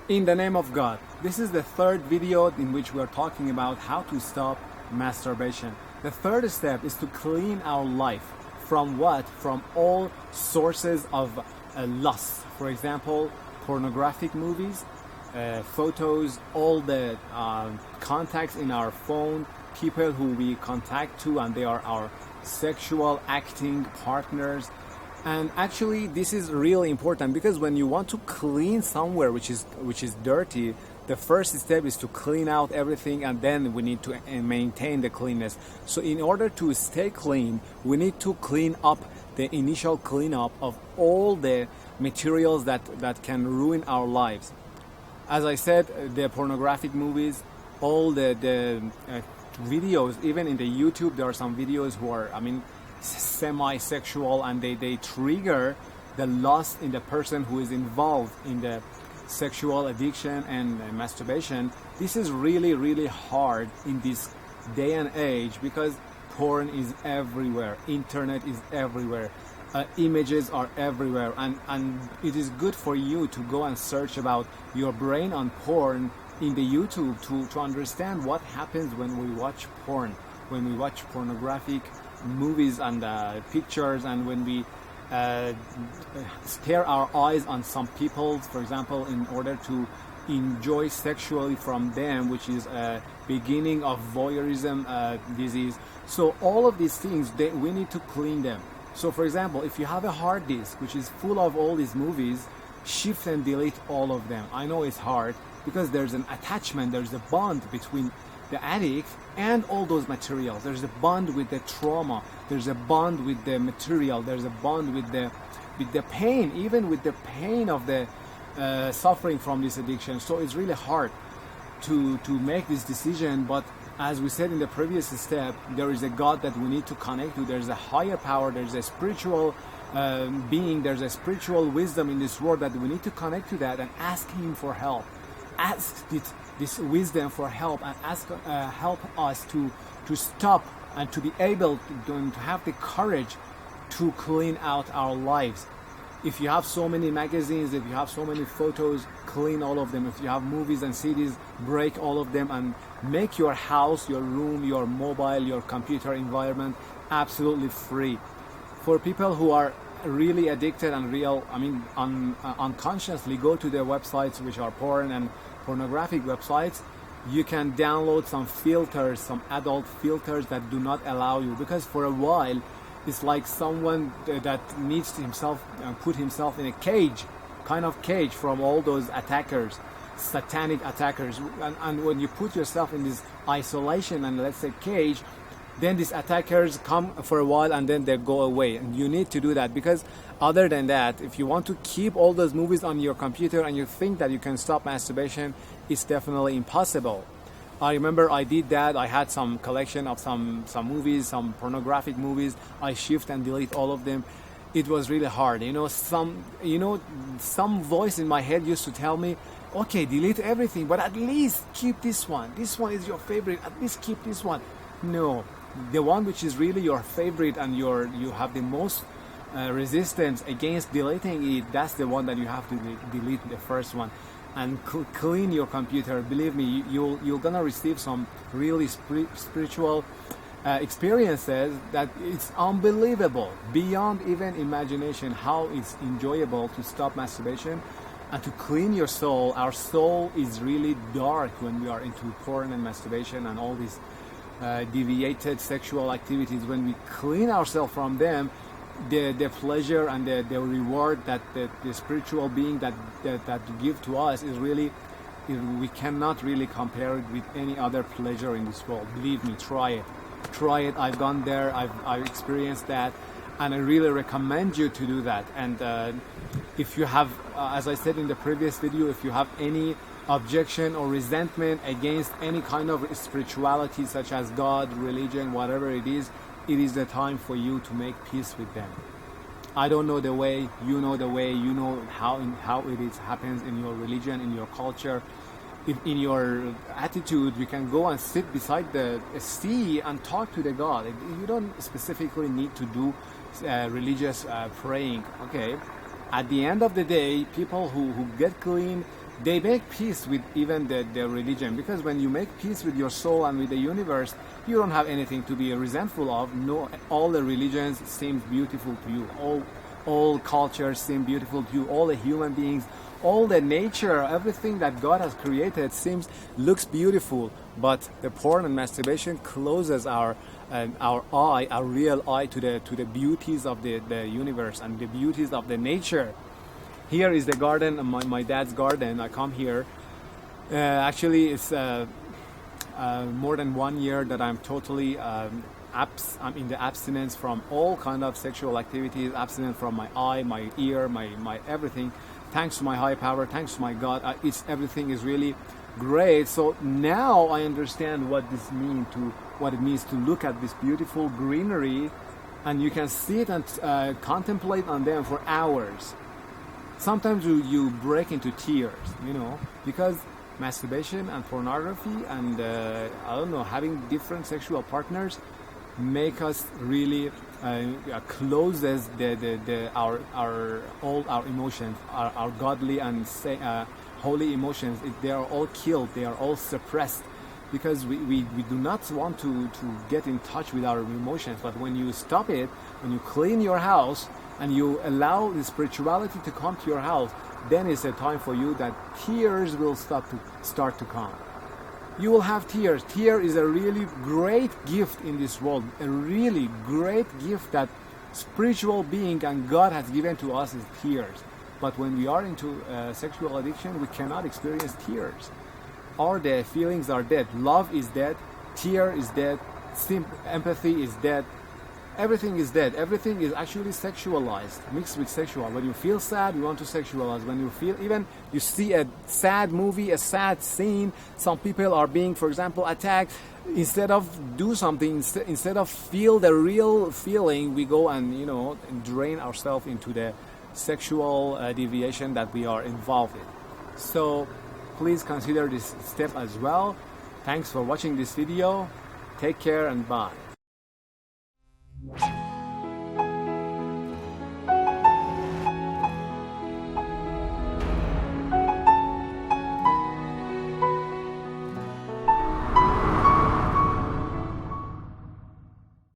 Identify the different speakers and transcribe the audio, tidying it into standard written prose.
Speaker 1: In the name of God. This is the third video in which we are talking about how to stop masturbation. The third step is to clean our life from what? From all sources of lust. For example, pornographic movies, photos, all the contacts in our phone, people who we contact to and they are our sexual acting partners. And actually this is really important because when you want to clean somewhere which is dirty, the first step is to clean out everything, and then we need to maintain the cleanness. So in order to stay clean, we need to clean up the initial cleanup of all the materials that can ruin our lives. As I said, the pornographic movies, all the videos, even in the YouTube there are some videos who are semi-sexual, and they trigger the lust in the person who is involved in the sexual addiction and masturbation. This is really hard in this day and age because porn is everywhere, internet is everywhere, images are everywhere, and it is good for you to go and search about your brain on porn in the YouTube to understand what happens when we watch porn, when we watch pornographic movies and pictures, and when we stare our eyes on some people, for example, in order to enjoy sexually from them, which is a beginning of voyeurism disease. So all of these things, we need to clean them. So for example, if you have a hard disk which is full of all these movies, shift and delete all of them. I know it's hard because there's an attachment, there's a bond between the addict and all those materials. There's a bond with the trauma, there's a bond with the material, there's a bond with the pain, even with the pain of the suffering from this addiction. So it's really hard to make this decision, but as we said in the previous step, there is a God that we need to connect to. There's a higher power, there's a spiritual being, there's a spiritual wisdom in this world that we need to connect to that and ask Him for help. Ask this wisdom for help, and ask help us to stop and to be able to have the courage to clean out our lives. If you have so many magazines, if you have so many photos, clean all of them. If you have movies and CDs, break all of them and make your house, your room, your mobile, your computer environment absolutely free. For people who are really addicted and unconsciously go to their websites which are porn and pornographic websites, you can download some filters, some adult filters that do not allow you, because for a while it's like someone that needs himself put himself in a cage, kind of cage from all those attackers, satanic attackers, and when you put yourself in this isolation and let's say cage, then these attackers come for a while and then they go away. And you need to do that, because other than that, if you want to keep all those movies on your computer and you think that you can stop masturbation, it's definitely impossible. I remember I did that. I had some collection of some movies, some pornographic movies. I shift and delete all of them. It was really hard. Some voice in my head used to tell me, okay, delete everything, but at least keep this one. This one is your favorite. At least keep this one. No, the one which is really your favorite and you have the most resistance against deleting it, that's the one that you have to delete, the first one, and clean your computer. Believe me, you're gonna receive some really spiritual experiences that it's unbelievable, beyond even imagination, how it's enjoyable to stop masturbation and to clean your soul. Our soul is really dark when we are into porn and masturbation and all these deviated sexual activities. When we clean ourselves from them, the pleasure and the reward that the spiritual being that give to us is really, we cannot really compare it with any other pleasure in this world. Believe me, try it. I've gone there, I've experienced that, and I really recommend you to do that. And if you have, as I said in the previous video, if you have any objection or resentment against any kind of spirituality such as God, religion, whatever it is the time for you to make peace with them. I don't know the way, you know the way, you know how it is happens in your religion, in your culture, in your attitude. You can go and sit beside the sea and talk to the God. You don't specifically need to do religious praying, okay? at the end of the day, people who get clean, they make peace with even the religion, because when you make peace with your soul and with the universe, you don't have anything to be resentful of. No, all the religions seem beautiful to you. All cultures seem beautiful to you. All the human beings, all the nature, everything that God has created looks beautiful. But the porn and masturbation closes our eye, our real eye, to the beauties of the universe and the beauties of the nature. Here is the garden, my dad's garden. I come here. Actually, it's more than 1 year that I'm totally I'm in the abstinence from all kind of sexual activities, abstinent from my eye, my ear, my everything. Thanks to my high power, thanks to my God, everything is really great. So now I understand what it means to look at this beautiful greenery, and you can sit and contemplate on them for hours. Sometimes you break into tears, because masturbation and pornography and having different sexual partners make us really closes all our emotions, our godly and holy emotions. They are all killed, they are all suppressed, because we do not want to get in touch with our emotions. But when you stop it, when you clean your house and you allow the spirituality to come to your house, then it's a time for you that tears will start to come. You will have tears. Tear is a really great gift in this world, a really great gift that spiritual being and God has given to us is tears. But when we are into sexual addiction, we cannot experience tears. The feelings are dead. Love is dead. Tear is dead. Empathy is dead. Everything is dead. Everything is actually sexualized, mixed with sexual. When you feel sad, you want to sexualize. When you see a sad movie, a sad scene, some people are being, for example, attacked. Instead of do something, instead of feel the real feeling, we go and drain ourselves into the sexual deviation that we are involved in. So please consider this step as well. Thanks for watching this video. Take care and bye.